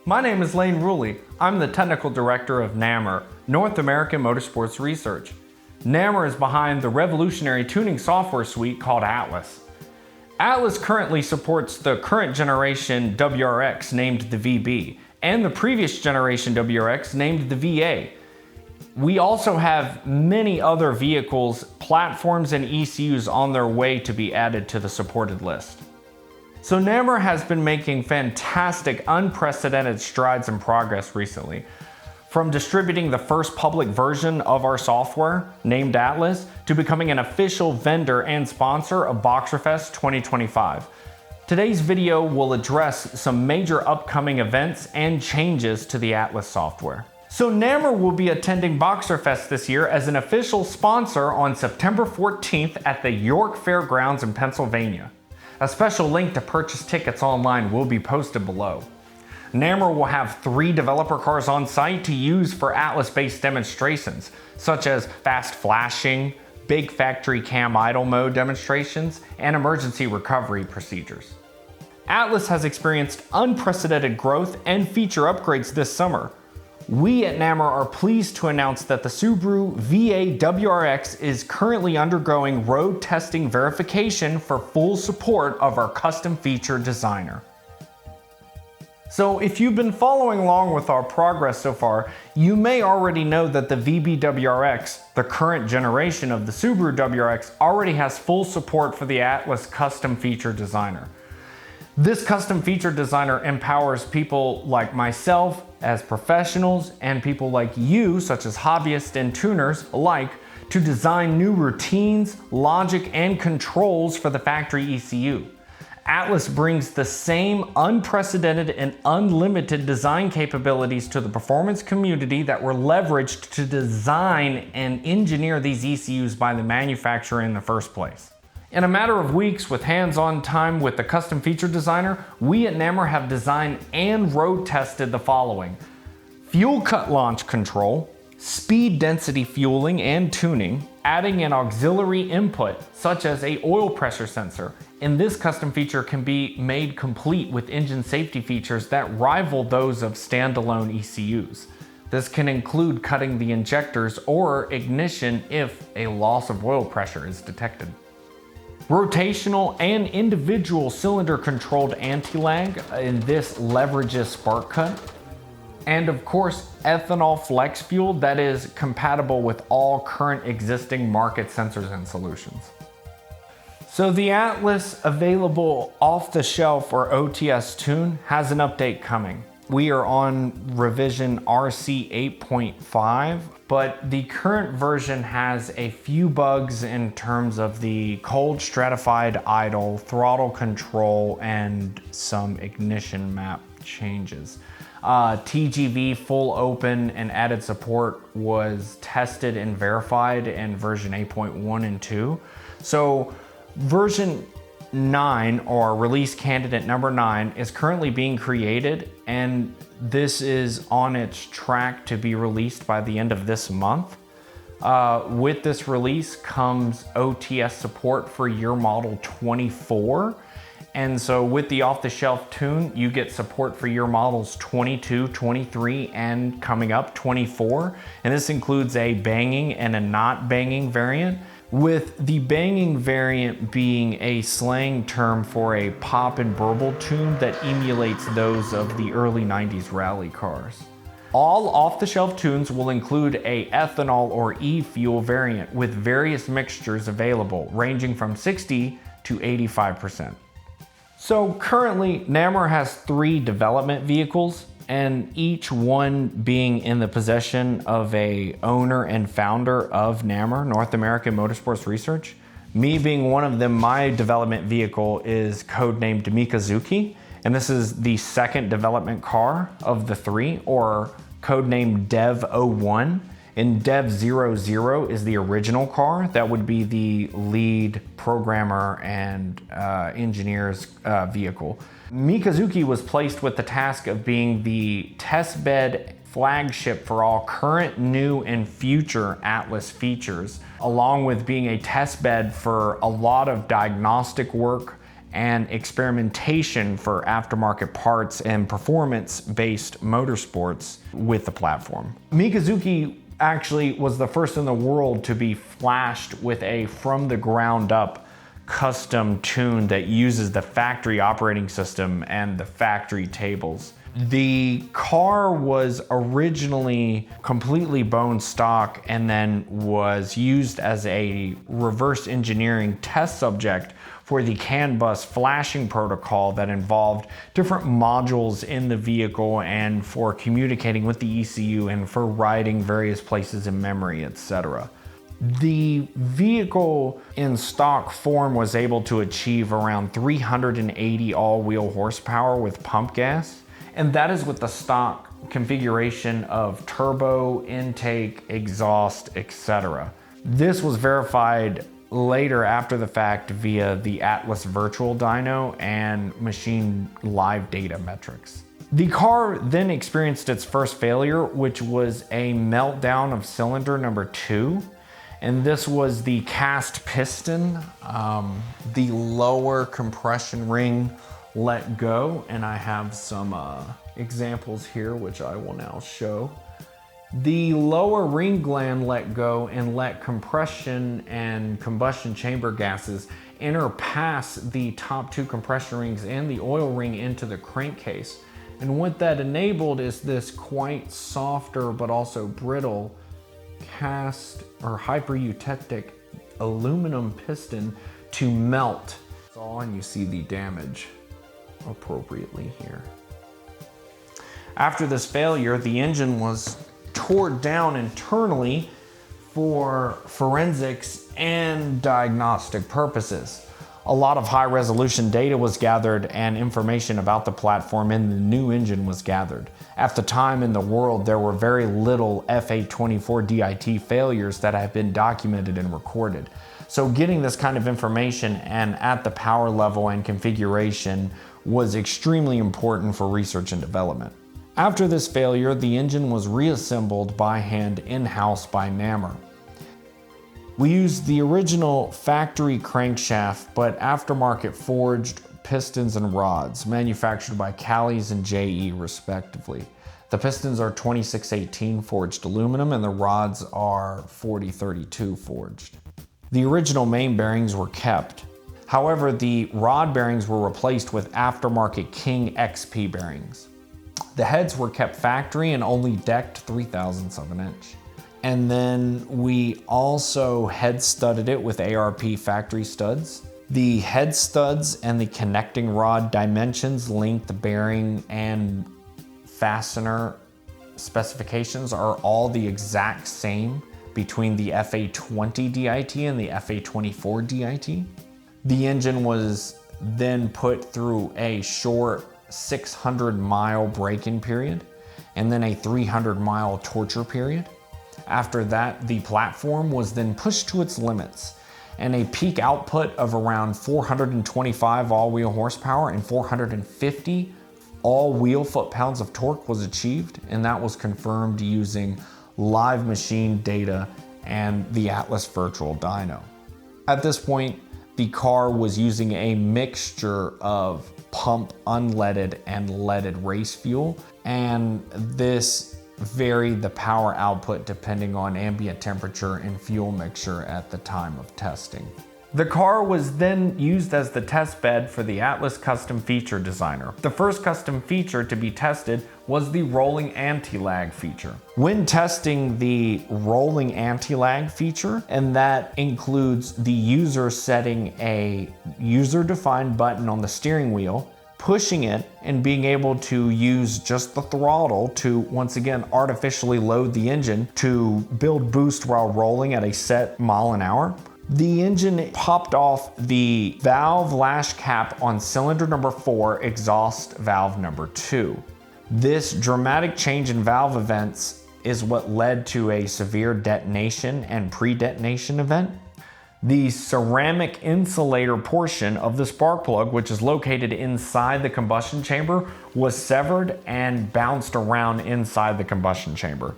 My name is Layne Ruley. I'm the Technical Director of NAMR, North American Motorsports Research. NAMR is behind the revolutionary tuning software suite called Atlas. Atlas currently supports the current generation WRX named the VB and the previous generation WRX named the VA. We also have many other vehicles, platforms, and ECUs on their way to be added to the supported list. So NAMR has been making fantastic, unprecedented strides and progress recently. From distributing the first public version of our software, named Atlas, to becoming an official vendor and sponsor of Boxerfest 2025. Today's video will address some major upcoming events and changes to the Atlas software. So NAMR will be attending Boxerfest this year as an official sponsor on September 14th at the York Fairgrounds in Pennsylvania. A special link to purchase tickets online will be posted below. NAMR will have 3 developer cars on site to use for Atlas-based demonstrations, such as fast flashing, big factory cam idle mode demonstrations, and emergency recovery procedures. Atlas has experienced unprecedented growth and feature upgrades this summer. We at NAMR are pleased to announce that the Subaru VA WRX is currently undergoing road testing verification for full support of our custom feature designer. So if you've been following along with our progress so far, you may already know that the VB WRX, the current generation of the Subaru WRX, already has full support for the Atlas custom feature designer. This custom feature designer empowers people like myself as professionals and people like you, such as hobbyists and tuners alike, to design new routines, logic, and controls for the factory ECU. Atlas brings the same unprecedented and unlimited design capabilities to the performance community that were leveraged to design and engineer these ECUs by the manufacturer in the first place. In a matter of weeks, with hands-on time with the custom feature designer, we at NAMR have designed and road tested the following: fuel cut launch control, speed density fueling and tuning, adding an auxiliary input such as a oil pressure sensor. And this custom feature can be made complete with engine safety features that rival those of standalone ECUs. This can include cutting the injectors or ignition if a loss of oil pressure is detected. Rotational and individual cylinder controlled anti-lag, and this leverages spark cut. And of course, ethanol flex fuel that is compatible with all current existing market sensors and solutions. So the Atlas available off the shelf or OTS tune has an update coming. We are on revision RC 8.5, but the current version has a few bugs in terms of the cold stratified idle, throttle control, and some ignition map changes. TGV full open and added support was tested and verified in version 8.1 and 2. So version 9, or release candidate number 9, is currently being created, and this is on its track to be released by the end of this month. With this release comes OTS support for year model 24. And so with the off-the-shelf tune, you get support for year models 22, 23, and coming up 24. And this includes a banging and a not banging variant, with the banging variant being a slang term for a pop and burble tune that emulates those of the early 90s rally cars. All off-the-shelf tunes will include a ethanol or e-fuel variant with various mixtures available, ranging from 60 to 85%. So currently, NAMR has 3 development vehicles, and each one being in the possession of a owner and founder of NAMR, North American Motorsports Research. Me being one of them, my development vehicle is codenamed Mikazuki, and this is the second development car of the 3, or codenamed Dev-01. And Dev-00 is the original car. That would be the lead programmer and engineer's vehicle. Mikazuki was placed with the task of being the testbed flagship for all current, new, and future Atlas features, along with being a testbed for a lot of diagnostic work and experimentation for aftermarket parts and performance-based motorsports with the platform. Mikazuki actually was the first in the world to be flashed with a from the ground up custom tune that uses the factory operating system and the factory tables. The car was originally completely bone stock and then was used as a reverse engineering test subject for the CAN bus flashing protocol that involved different modules in the vehicle and for communicating with the ECU and for writing various places in memory, etc. The vehicle in stock form was able to achieve around 380 all-wheel horsepower with pump gas, and that is with the stock configuration of turbo, intake, exhaust, etc. This was verified later after the fact via the Atlas virtual dyno and machine live data metrics. The car then experienced its first failure, which was a meltdown of cylinder number 2. And this was the cast piston, the lower compression ring let go, and I have some examples here which I will now show. The lower ring gland let go and let compression and combustion chamber gases enter past the top 2 compression rings and the oil ring into the crankcase. And what that enabled is this quite softer but also brittle cast or hypereutectic aluminum piston to melt. And you see the damage appropriately here. After this failure, the engine was torn down internally for forensics and diagnostic purposes. A lot of high resolution data was gathered and information about the platform and the new engine was gathered. At the time in the world, there were very little F824 DIT failures that have been documented and recorded. So getting this kind of information and at the power level and configuration was extremely important for research and development. After this failure, the engine was reassembled by hand in-house by NAMR. We used the original factory crankshaft, but aftermarket forged pistons and rods, manufactured by Callies and JE respectively. The pistons are 2618 forged aluminum and the rods are 4032 forged. The original main bearings were kept. However, the rod bearings were replaced with aftermarket King XP bearings. The heads were kept factory and only decked 0.003 of an inch. And then we also head studded it with ARP factory studs. The head studs and the connecting rod dimensions, length, bearing, and fastener specifications are all the exact same between the FA20 DIT and the FA24 DIT. The engine was then put through a short 600-mile break-in period and then a 300-mile torture period. After that, the platform was then pushed to its limits and a peak output of around 425 all-wheel horsepower and 450 all-wheel foot-pounds of torque was achieved, and that was confirmed using live machine data and the Atlas virtual dyno. At this point, the car was using a mixture of pump unleaded and leaded race fuel, and this varied the power output depending on ambient temperature and fuel mixture at the time of testing. The car was then used as the test bed for the Atlas Custom Feature Designer. The first custom feature to be tested was the rolling anti-lag feature. When testing the rolling anti-lag feature, and that includes the user setting a user-defined button on the steering wheel, pushing it and being able to use just the throttle to once again artificially load the engine to build boost while rolling at a set mile an hour. The engine popped off the valve lash cap on cylinder number 4, exhaust valve number 2. This dramatic change in valve events is what led to a severe detonation and pre-detonation event. The ceramic insulator portion of the spark plug, which is located inside the combustion chamber, was severed and bounced around inside the combustion chamber.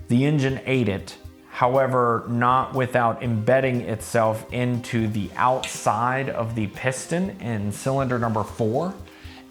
The engine ate it. however, not without embedding itself into the outside of the piston in cylinder number 4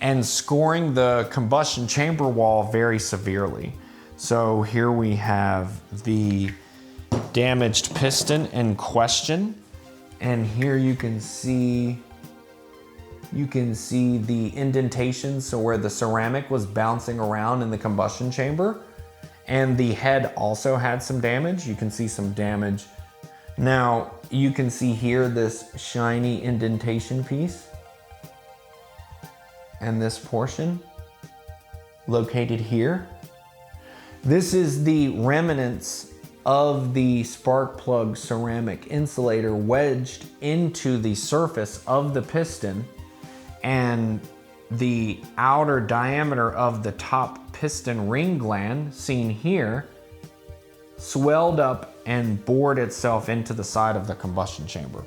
and scoring the combustion chamber wall very severely. So here we have the damaged piston in question, and here you can see the indentation, so where the ceramic was bouncing around in the combustion chamber, and the head also had some damage. You can see some damage. Now you can see here this shiny indentation piece and this portion located here. This is the remnants of the spark plug ceramic insulator wedged into the surface of the piston, and the outer diameter of the top piston ring gland, seen here, swelled up and bored itself into the side of the combustion chamber.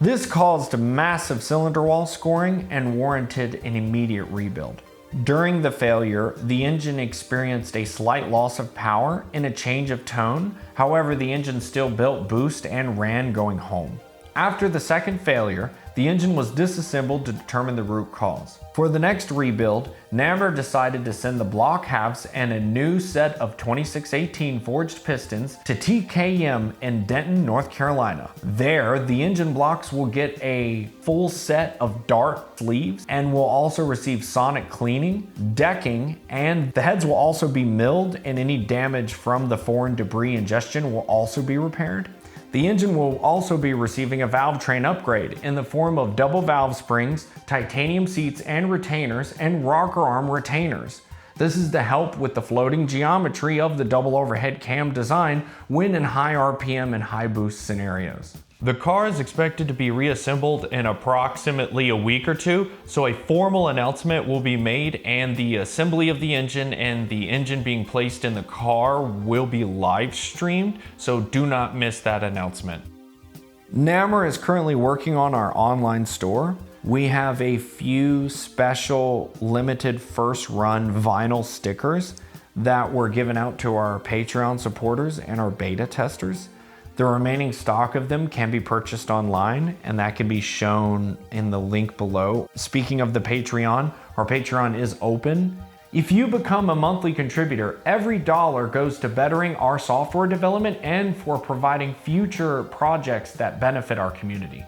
This caused massive cylinder wall scoring and warranted an immediate rebuild. During the failure, the engine experienced a slight loss of power and a change of tone. However, the engine still built boost and ran going home. After the second failure, the engine was disassembled to determine the root cause. For the next rebuild, NAMR decided to send the block halves and a new set of 2618 forged pistons to TKM in Denton, North Carolina. There, the engine blocks will get a full set of dark sleeves and will also receive sonic cleaning, decking, and the heads will also be milled, and any damage from the foreign debris ingestion will also be repaired. The engine will also be receiving a valve train upgrade in the form of double valve springs, titanium seats and retainers, and rocker arm retainers. This is to help with the floating geometry of the double overhead cam design when in high RPM and high boost scenarios. The car is expected to be reassembled in approximately a week or two, so a formal announcement will be made, and the assembly of the engine and the engine being placed in the car will be live streamed, so do not miss that announcement. NAMR is currently working on our online store. We have a few special limited first run vinyl stickers that were given out to our Patreon supporters and our beta testers. The remaining stock of them can be purchased online, and that can be shown in the link below. Speaking of the Patreon, our Patreon is open. If you become a monthly contributor, every dollar goes to bettering our software development and for providing future projects that benefit our community.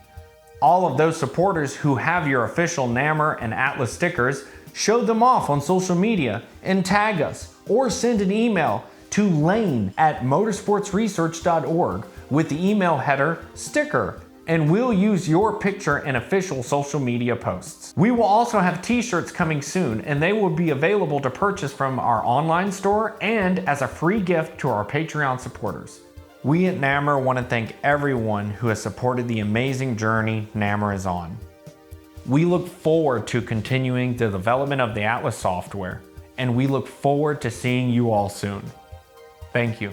All of those supporters who have your official NAMR and Atlas stickers, show them off on social media and tag us, or send an email to Layne@motorsportsresearch.org with the email header sticker, and we'll use your picture in official social media posts. We will also have t-shirts coming soon, and they will be available to purchase from our online store and as a free gift to our Patreon supporters. We at NAMR want to thank everyone who has supported the amazing journey NAMR is on. We look forward to continuing the development of the Atlas software, and we look forward to seeing you all soon. Thank you.